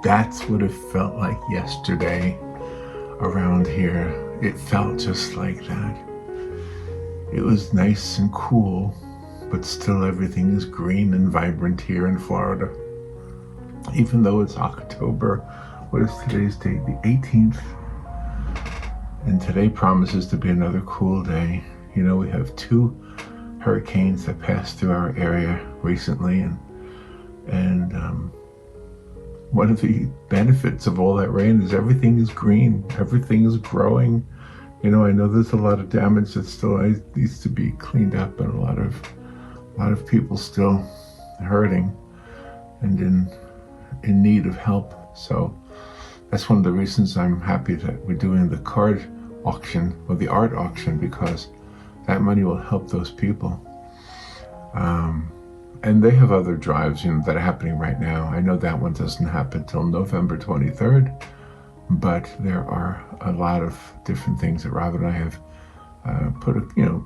That's what it felt like yesterday around here. It felt just like that. It was nice and cool, but still everything is green and vibrant here in Florida. Even though it's October, what is today's date? The 18th. And today promises to be another cool day. You know, we have 2 hurricanes that passed through our area recently, and one of the benefits of all that rain is everything is green, everything is growing. You know, I know there's a lot of damage that still needs to be cleaned up, and a lot of people still hurting and in need of help. So that's one of the reasons I'm happy that we're doing the card auction or the art auction, because that money will help those people. And they have other drives, you know, that are happening right now. I know that one doesn't happen till November 23rd, but there are a lot of different things that Rob and I have put, $10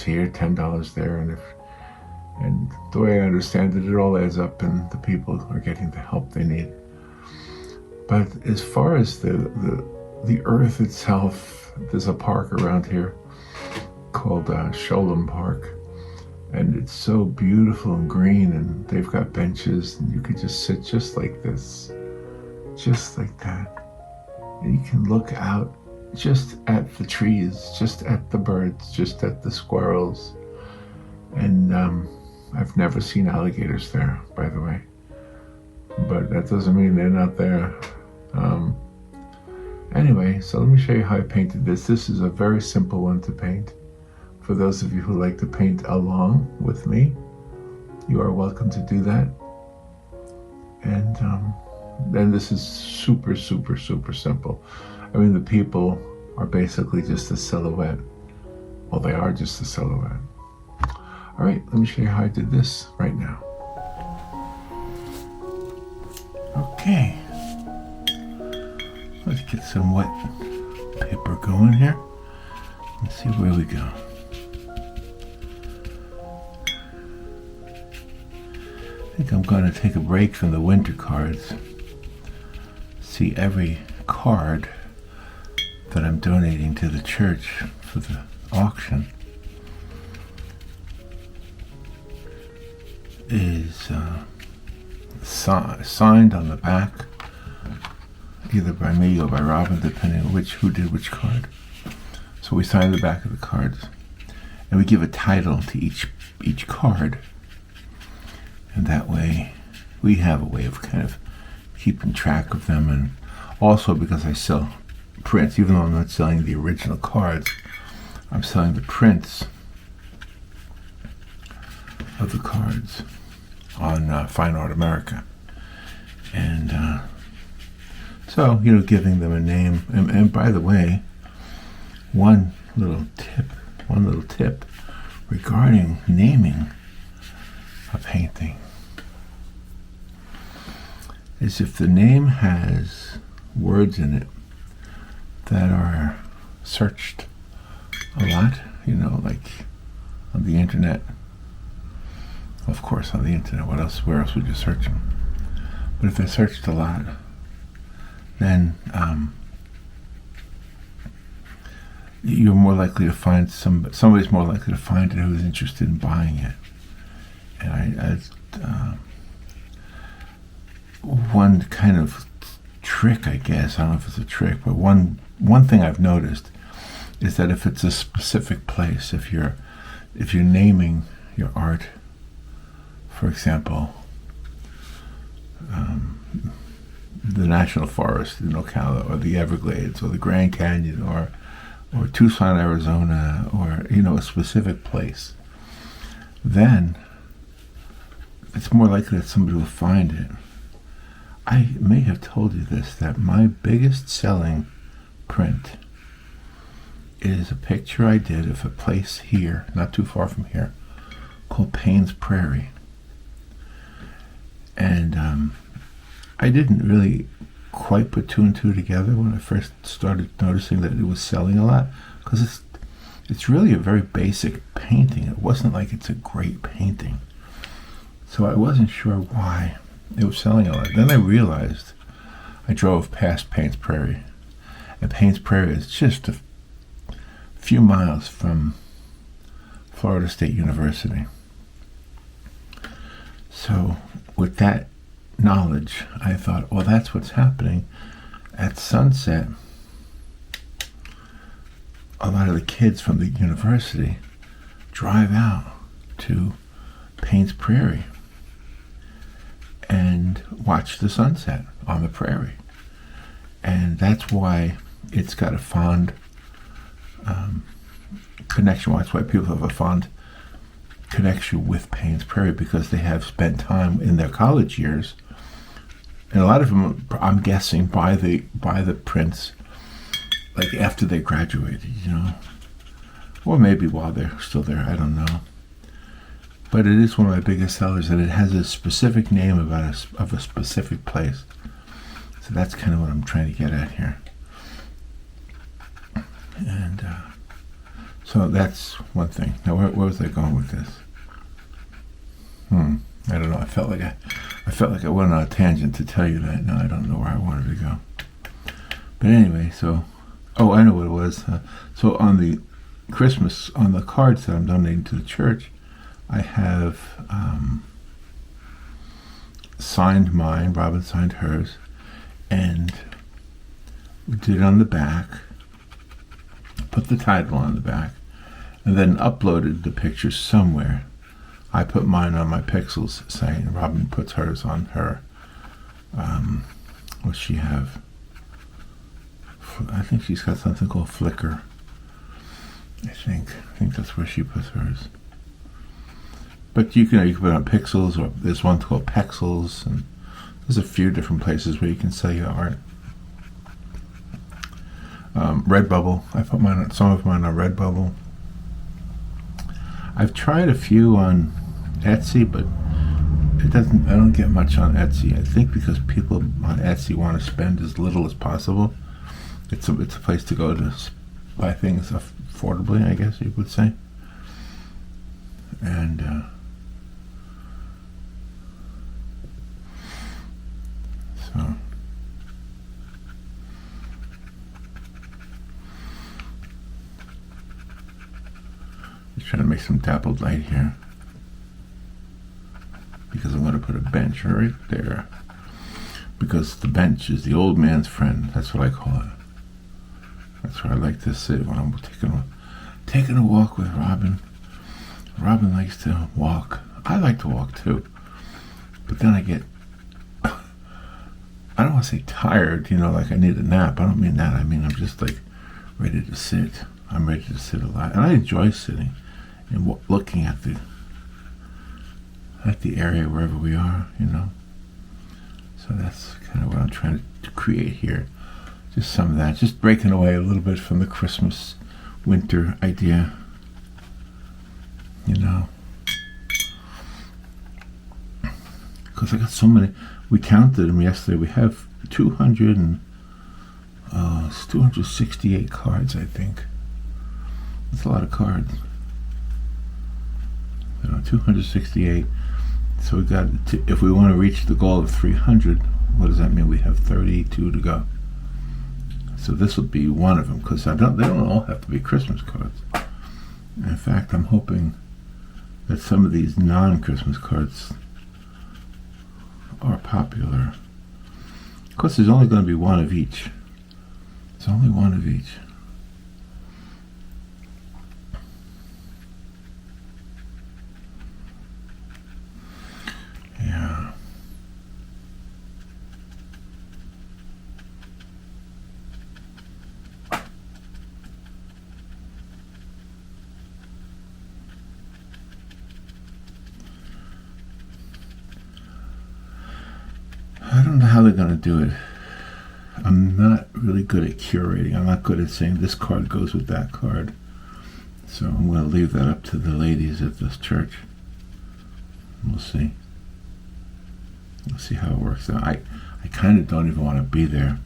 here, $10 there, and the way I understand it, it all adds up, and the people are getting the help they need. But as far as the earth itself, there's a park around here called Sholom Park, and it's so beautiful and green, and they've got benches, and you could just sit just like this, just like that, and you can look out just at the trees, just at the birds, just at the squirrels, and I've never seen alligators there, by the way, but that doesn't mean they're not there. Anyway, so let me show you how I painted this. This is a very simple one to paint. For those of you who like to paint along with me, you are welcome to do that. And then this is super, super, super simple. I mean, the people are basically just a silhouette. Well, they are just a silhouette. All right, let me show you how I did this right now. Okay. Let's get some wet paper going here. Let's see where we go. I think I'm going to take a break from the winter cards. See, every card that I'm donating to the church for the auction is signed on the back, either by me or by Robin, depending on who did which card. So we sign the back of the cards, and we give a title to each card, and that way we have a way of kind of keeping track of them. And also, because I sell prints, even though I'm not selling the original cards, I'm selling the prints of the cards on Fine Art America, and so, you know, giving them a name. And by the way, one little tip regarding naming a painting is if the name has words in it that are searched a lot, you know, like on the internet. Of course, on the internet, where else would you search them? But if they're searched a lot, then you're more likely to find somebody's more likely to find it who's interested in buying it. And one kind of trick, I guess, I don't know if it's a trick, but one thing I've noticed is that if it's a specific place, if you're naming your art, for example, the National Forest in Ocala, or the Everglades, or the Grand Canyon, or Tucson, Arizona, or, you know, a specific place, then it's more likely that somebody will find it. I may have told you this, that my biggest selling print is a picture I did of a place here, not too far from here, called Payne's Prairie. And I didn't really quite put 2 and 2 together when I first started noticing that it was selling a lot, because it's really a very basic painting. It wasn't like it's a great painting. So I wasn't sure why It was selling a lot. Then I realized, I drove past Payne's Prairie. And Payne's Prairie is just a few miles from Florida State University. So with that knowledge, I thought, well, that's what's happening. At sunset, a lot of the kids from the university drive out to Payne's Prairie and watch the sunset on the prairie. And that's why it's got a fond connection. That's why people have a fond connection with Payne's Prairie, because they have spent time in their college years, and a lot of them, I'm guessing, by the prints, like after they graduated, or maybe while they're still there. I don't know. But it is one of my biggest sellers, and it has a specific name of a specific place. So that's kind of what I'm trying to get at here. And so that's one thing. Now, where was I going with this? I don't know. I felt like I went on a tangent to tell you that. Now I don't know where I wanted to go. But anyway, I know what it was. So on the Christmas, on the cards that I'm donating to the church, I have signed mine. Robin signed hers, and we did it on the back. Put the title on the back, and then uploaded the pictures somewhere. I put mine on my Pixels site, and Robin puts hers on her. What she have? I think she's got something called Flickr. I think that's where she puts hers. But you can put it on Pixels, or there's one called Pexels, and there's a few different places where you can sell your art. Redbubble. I put some of mine on Redbubble. I've tried a few on Etsy, but I don't get much on Etsy. I think because people on Etsy want to spend as little as possible. It's a place to go to buy things affordably, I guess you would say. And so just trying to make some dappled light here, because I'm going to put a bench right there, because the bench is the old man's friend. That's what I call it. That's where I like to sit when I'm taking a walk with Robin. Robin likes to walk. I like to walk too, but then I get, I don't want to say tired, like I need a nap. I don't mean that. I mean I'm just like ready to sit. I'm ready to sit a lot, and I enjoy sitting and looking at the area wherever we are, So that's kind of what I'm trying to create here. Just some of that, just breaking away a little bit from the Christmas winter idea, because I got so many. We counted them yesterday. We have 268 cards, I think. That's a lot of cards. 268. So we got if we want to reach the goal of 300, what does that mean? We have 32 to go. So this will be one of them, because they don't all have to be Christmas cards. In fact, I'm hoping that some of these non-Christmas cards are popular. Of course, there's only going to be one of each. It's only one of each. Yeah. I don't know how they're going to do it. I'm not really good at curating. I'm not good at saying this card goes with that card. So I'm going to leave that up to the ladies at this church. We'll see. We'll see how it works out. I kind of don't even want to be there.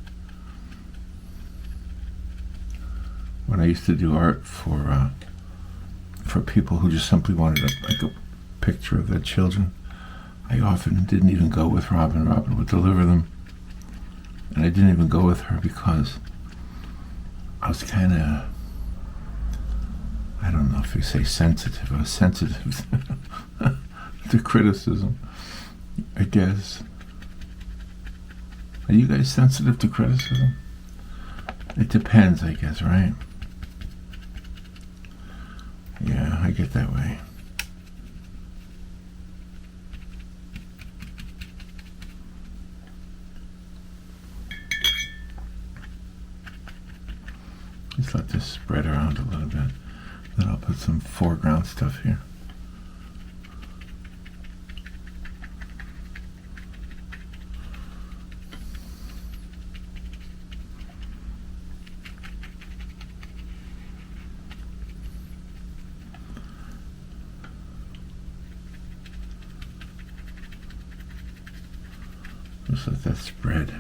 When I used to do art for people who just simply wanted a picture of their children, I often didn't even go with Robin. Robin would deliver them. And I didn't even go with her because I was kind of, I don't know if you say sensitive. I was sensitive to criticism, I guess. Are you guys sensitive to criticism? It depends, I guess, right? Yeah, I get that way. Just let this spread around a little bit. Then I'll put some foreground stuff here. Just let that spread.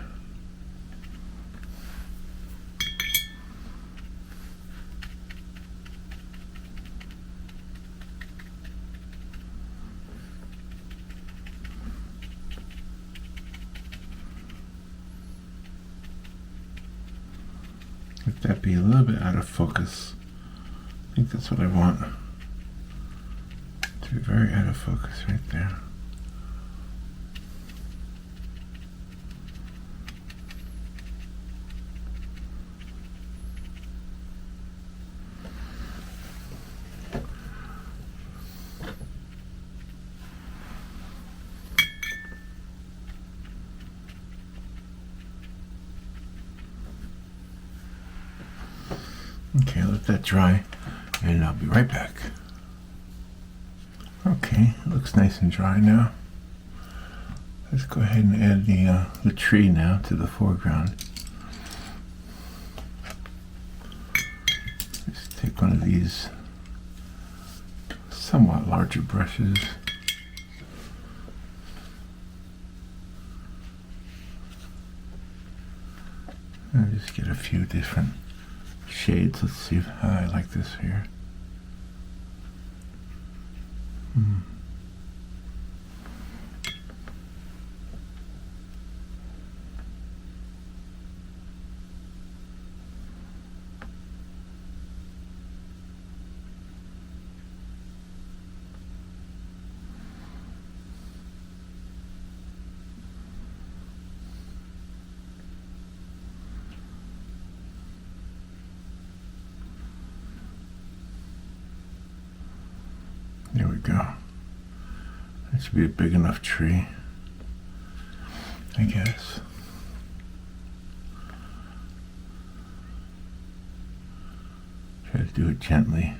Let that be a little bit out of focus. I think that's what I want. To be very out of focus right there. Okay, let that dry, and I'll be right back. Okay, it looks nice and dry now. Let's go ahead and add the tree now to the foreground. Just take one of these somewhat larger brushes. And just get a few different shades. Let's see how I like this here. There we go. That should be a big enough tree, I guess. Try to do it gently.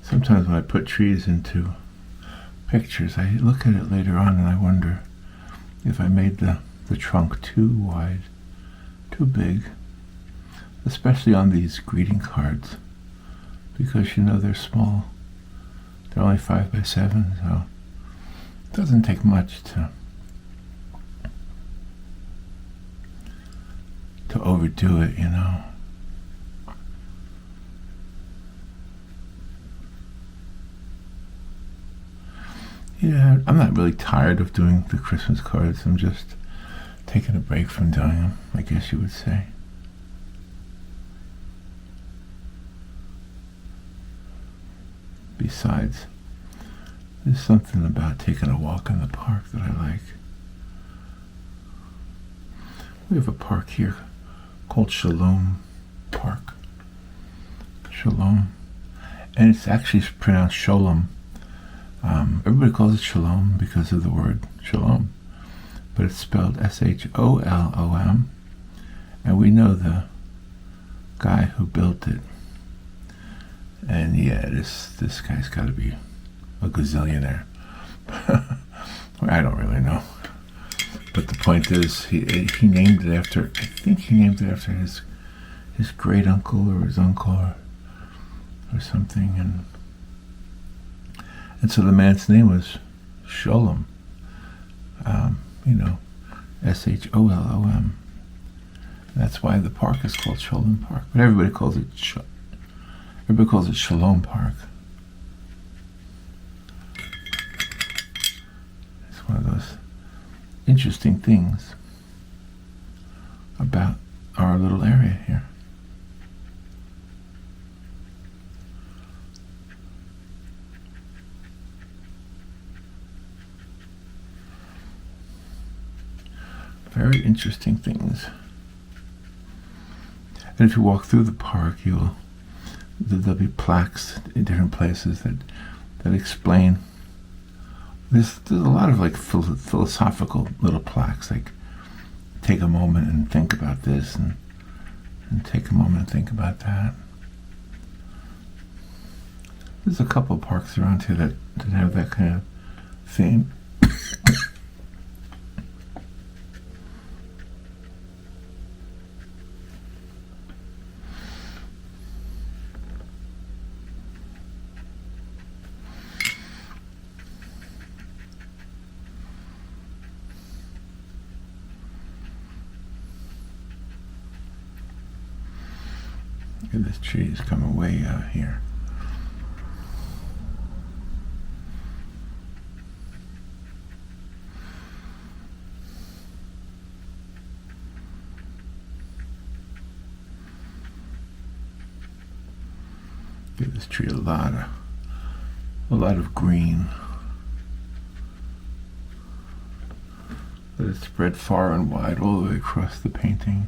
Sometimes when I put trees into pictures, I look at it later on and I wonder if I made the trunk too wide, too big, especially on these greeting cards, because you know they're small. They're only 5 by 7, so it doesn't take much to overdo it, you know. Yeah, I'm not really tired of doing the Christmas cards. I'm just taking a break from doing them, I guess you would say. Besides, there's something about taking a walk in the park that I like. We have a park here called Sholom Park. Sholom. And it's actually pronounced Sholom. Everybody calls it Sholom because of the word Shalom. But it's spelled S-H-O-L-O-M. And we know the guy who built it. And yeah, this guy's got to be a gazillionaire. I don't really know. But the point is, he named it after, I think he named it after his great uncle or his uncle or something. And so the man's name was Sholom. You know, S-H-O-L-O-M. That's why the park is called Sholom Park. But everybody calls it Sholom Park. one of those interesting things about our little area here. Very interesting things. And if you walk through the park, there'll be plaques in different places that explain. There's a lot of like philosophical little plaques, like take a moment and think about this, and take a moment and think about that. There's a couple of parks around here that have that kind of theme. Look at this tree is coming way out here. Give this tree a lot of green. Let it spread far and wide all the way across the painting.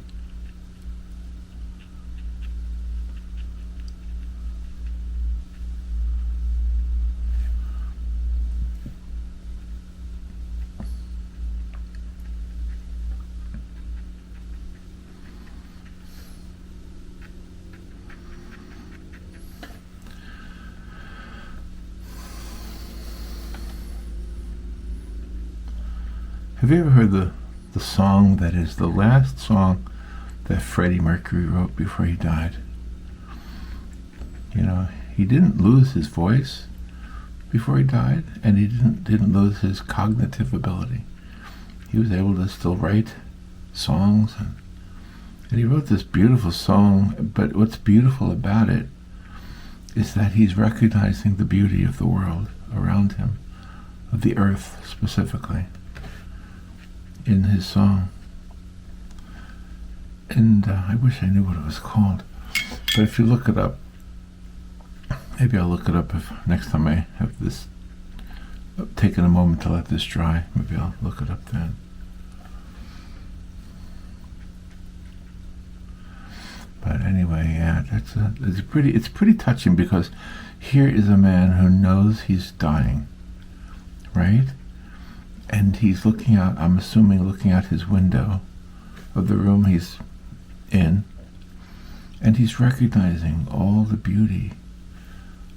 Have you ever heard the song that is the last song that Freddie Mercury wrote before he died? You know, he didn't lose his voice before he died, and he didn't lose his cognitive ability. He was able to still write songs, and he wrote this beautiful song, but what's beautiful about it is that he's recognizing the beauty of the world around him, of the earth specifically, in his song. And I wish I knew what it was called, but if you look it up, maybe I'll look it up if next time I have this taken a moment to let this dry. Maybe I'll look it up then. But anyway, yeah, it's pretty touching, because here is a man who knows he's dying, right? And he's looking out, I'm assuming looking out his window of the room he's in, and he's recognizing all the beauty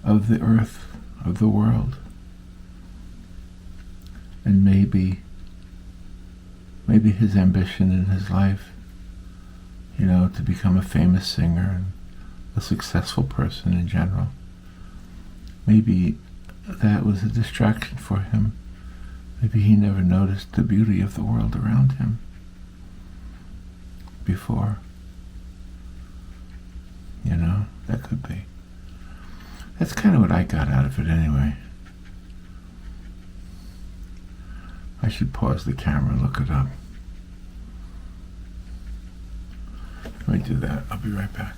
of the earth, of the world. And maybe his ambition in his life, you know, to become a famous singer and a successful person in general, maybe that was a distraction for him. Maybe he never noticed the beauty of the world around him before. You know, that could be. That's kind of what I got out of it anyway. I should pause the camera and look it up. Let me do that. I'll be right back.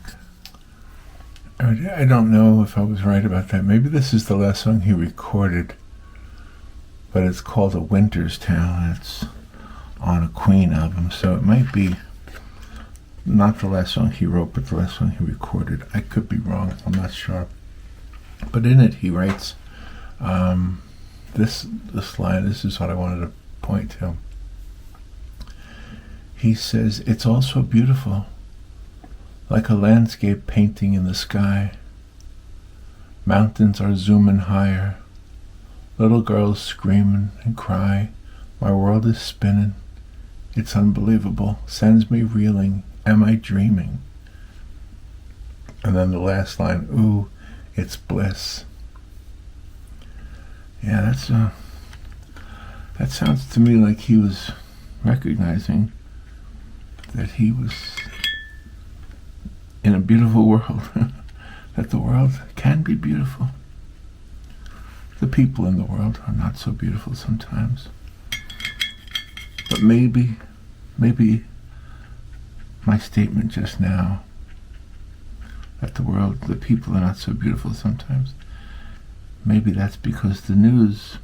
I don't know if I was right about that. Maybe this is the last song he recorded, but it's called A Winter's Tale. It's on a Queen album, so it might be not the last song he wrote, but the last song he recorded. I could be wrong. I'm not sure. But in it, he writes this line. This is what I wanted to point to. He says, "It's all so beautiful, like a landscape painting in the sky. Mountains are zooming higher. Little girls screaming and cry. My world is spinning. It's unbelievable. Sends me reeling. Am I dreaming?" And then the last line, "Ooh, it's bliss." Yeah, that sounds to me like he was recognizing that he was in a beautiful world, that the world can be beautiful. The people in the world are not so beautiful sometimes. But maybe my statement just now that the people are not so beautiful sometimes, maybe that's because the news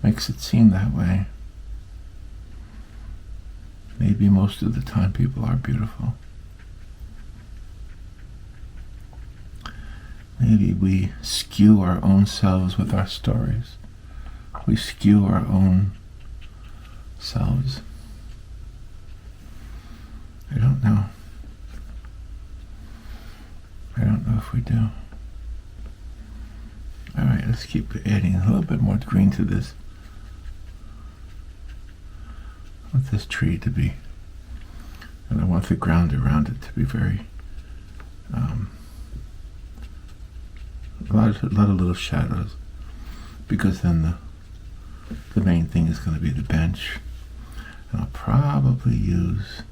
makes it seem that way. Maybe most of the time people are beautiful. Maybe we skew our own selves with our stories. We skew our own selves. I don't know. I don't know if we do. Alright, let's keep adding a little bit more green to this. I want this tree to be, and I want the ground around it to be very, a lot of little shadows, because then the main thing is going to be the bench. And I'll probably use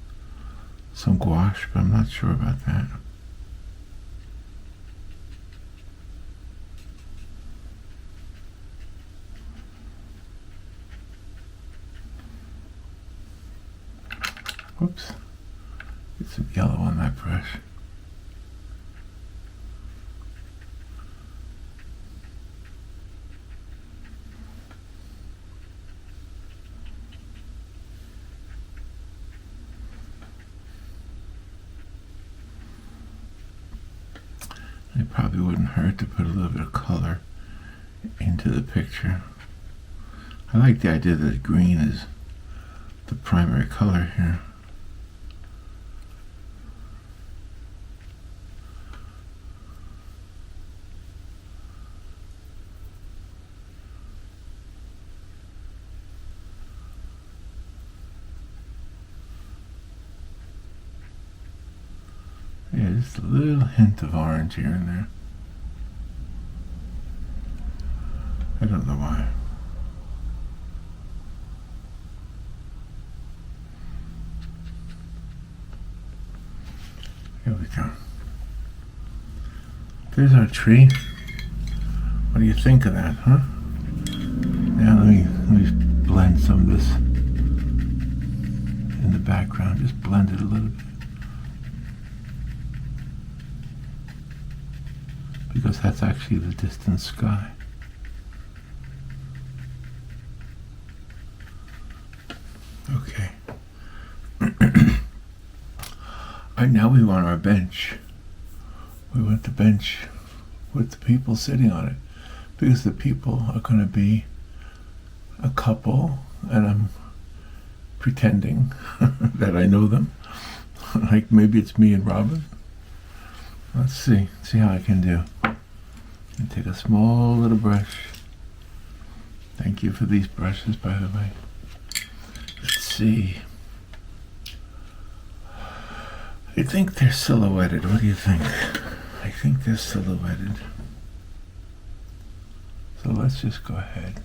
some gouache, but I'm not sure about that. Whoops. Get some yellow on that brush. It probably wouldn't hurt to put a little bit of color into the picture. I like the idea that green is the primary color here. Yeah, just a little hint of orange here and there. I don't know why. Here we go. There's our tree. What do you think of that, huh? Now let me blend some of this in the background. Just blend it a little bit. Because that's actually the distant sky. Okay. And now we want our bench. We want the bench with the people sitting on it. Because the people are going to be a couple, and I'm pretending that I know them. Like maybe it's me and Robin. Let's see how I can do. And take a small little brush. Thank you for these brushes, by the way. Let's see. I think they're silhouetted. What do you think? I think they're silhouetted. So let's just go ahead.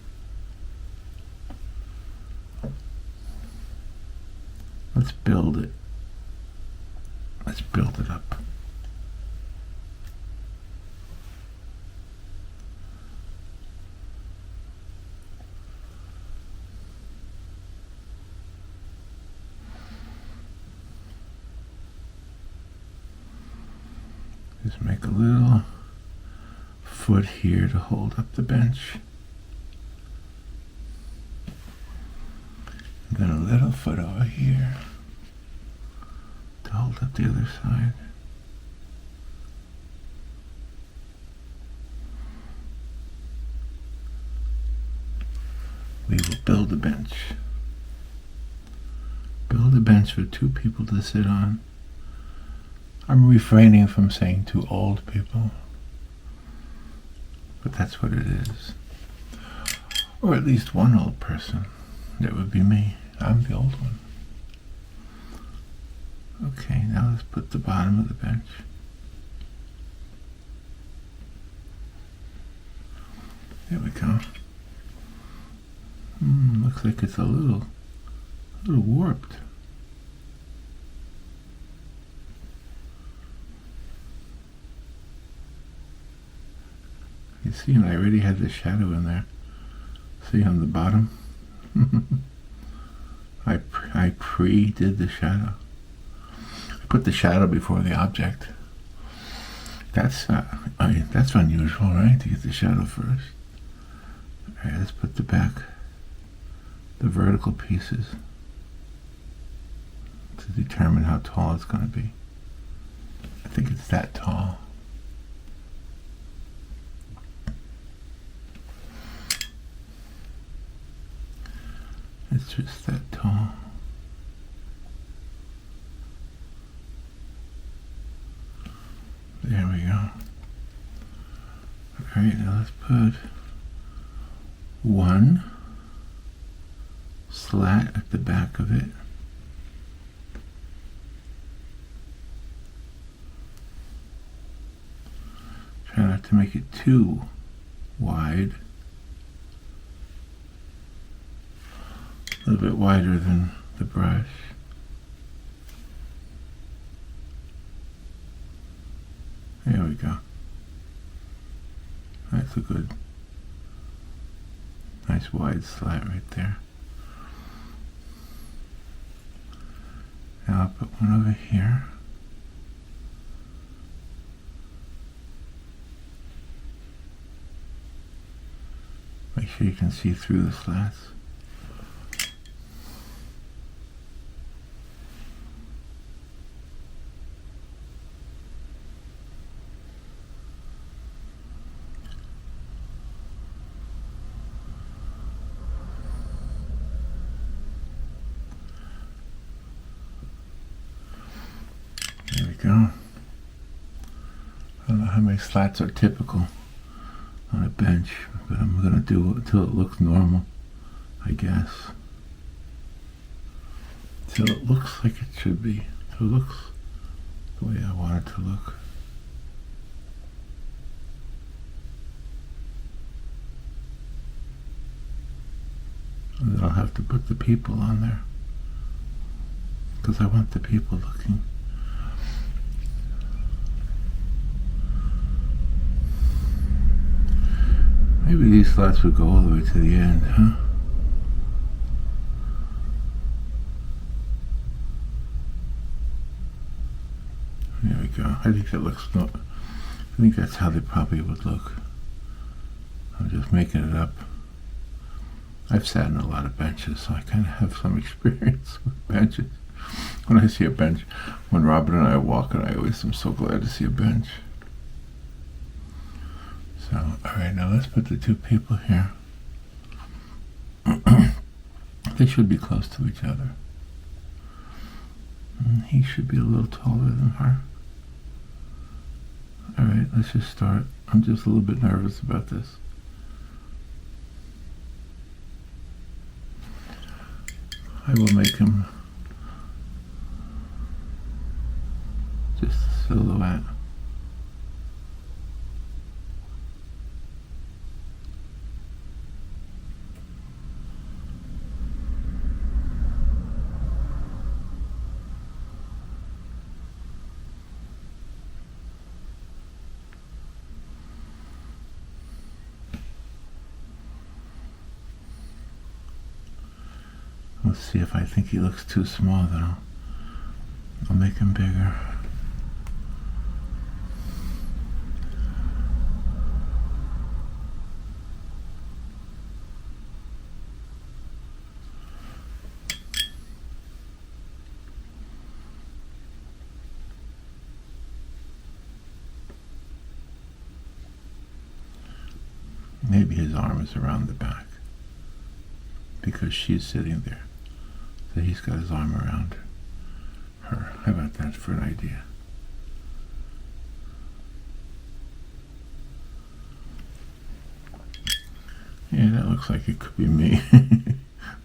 Let's build it. Let's build it up. Just make a little foot here to hold up the bench. And then a little foot over here to hold up the other side. We will build a bench. Build a bench for two people to sit on. I'm refraining from saying two old people, but that's what it is. Or at least one old person. That would be me. I'm the old one. Okay, now let's put the bottom of the bench. There we go. Looks like it's a little warped. You see, and I already had the shadow in there. See on the bottom? I pre-did the shadow. I put the shadow before the object. That's that's unusual, right? To get the shadow first. All right, let's put the vertical pieces to determine how tall it's going to be. I think it's that tall. It's just that tall. There we go. All right, now let's put one slat at the back of it. Try not to make it too wide. A little bit wider than the brush. There we go. That's a good, nice wide slat right there. Now I'll put one over here. Make sure you can see through the slats. There we go. I don't know how many slats are typical on a bench, but I'm going to do it until it looks normal, I guess. Till it looks like it should be. Till it looks the way I want it to look. And then I'll have to put the people on there, because I want the people looking. Maybe these slats would go all the way to the end, huh? There we go. I think that looks, I think that's how they probably would look. I'm just making it up. I've sat in a lot of benches, so I kind of have some experience with benches. When I see a bench, when Robin and I are walking, I always am so glad to see a bench. So, alright, now let's put the two people here. They should be close to each other. And he should be a little taller than her. Alright, let's just start. I'm just a little bit nervous about this. I will make him just a silhouette. Let's see, if I think he looks too small, then I'll make him bigger. Maybe his arm is around the back, because she's sitting there. So he's got his arm around her. How about that for an idea? Yeah, that looks like it could be me.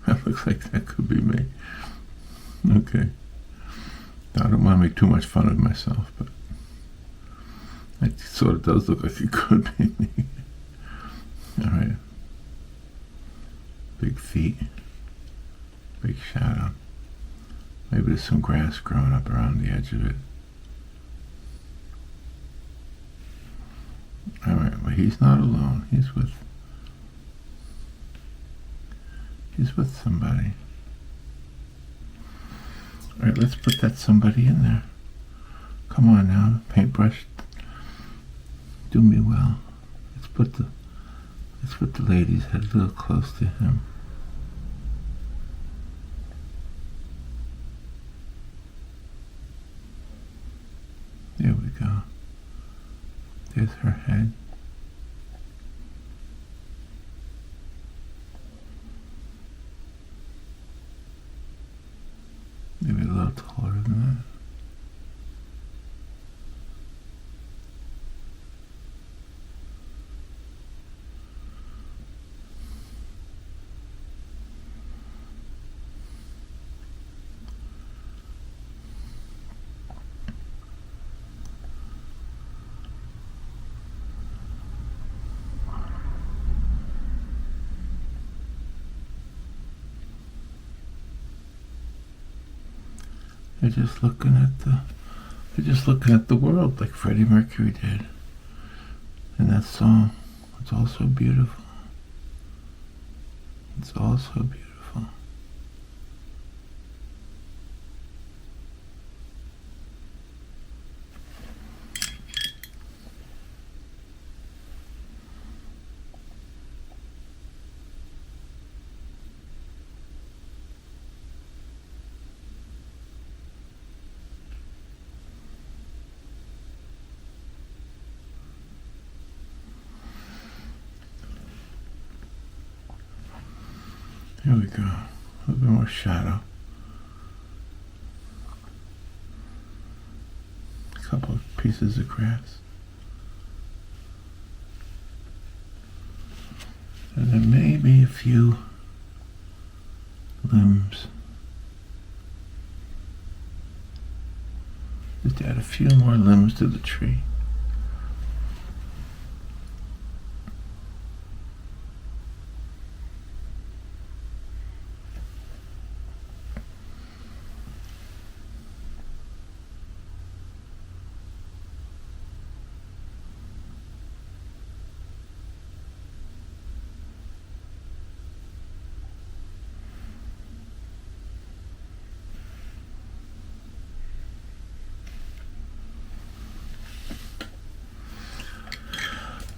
That looks like that could be me. Okay. I don't want to make too much fun of myself, but it sort of does look like it could be me. All right. Big feet. Big shadow. Maybe there's some grass growing up around the edge of it. Alright, well, he's not alone. He's with somebody. Alright, let's put that somebody in there. Come on now, paintbrush. Do me well. Let's put the lady's head a little close to him. There we go. There's her head. Maybe a little taller than that. They're just looking at the world like Freddie Mercury did. And that song, it's all so beautiful. It's all so beautiful. Here we go. A little bit more shadow. A couple of pieces of grass. And then maybe a few limbs. Just add a few more limbs to the tree.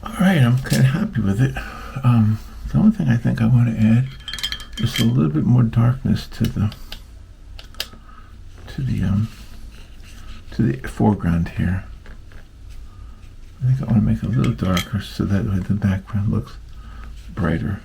Alright, I'm kind of happy with it. The only thing I think I want to add is a little bit more darkness to the foreground here. I think I want to make it a little darker so that way the background looks brighter.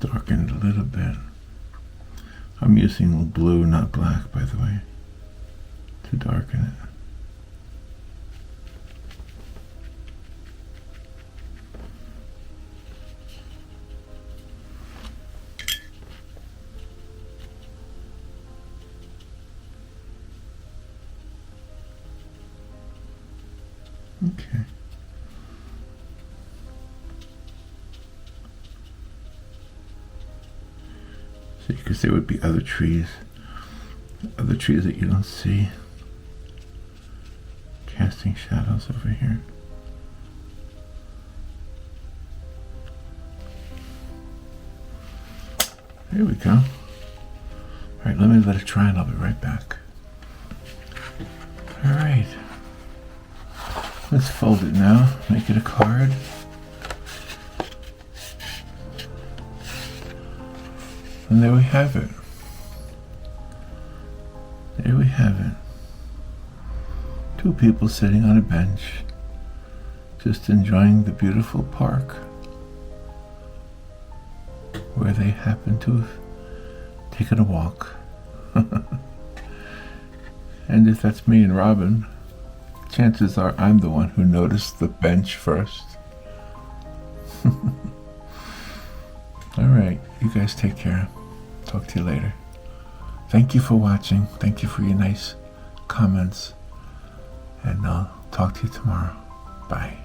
Darken it a little bit. I'm using blue, not black, by the way, to darken it. Okay. So because there would be other trees that you don't see, casting shadows over here. There we go. All right, let me let it dry and I'll be right back. All right, let's fold it now, make it a card. And there we have it. There we have it. Two people sitting on a bench, just enjoying the beautiful park where they happen to have taken a walk. And if that's me and Robin, chances are I'm the one who noticed the bench first. You guys take care. Talk to you later. Thank you for watching. Thank you for your nice comments. And I'll talk to you tomorrow. Bye.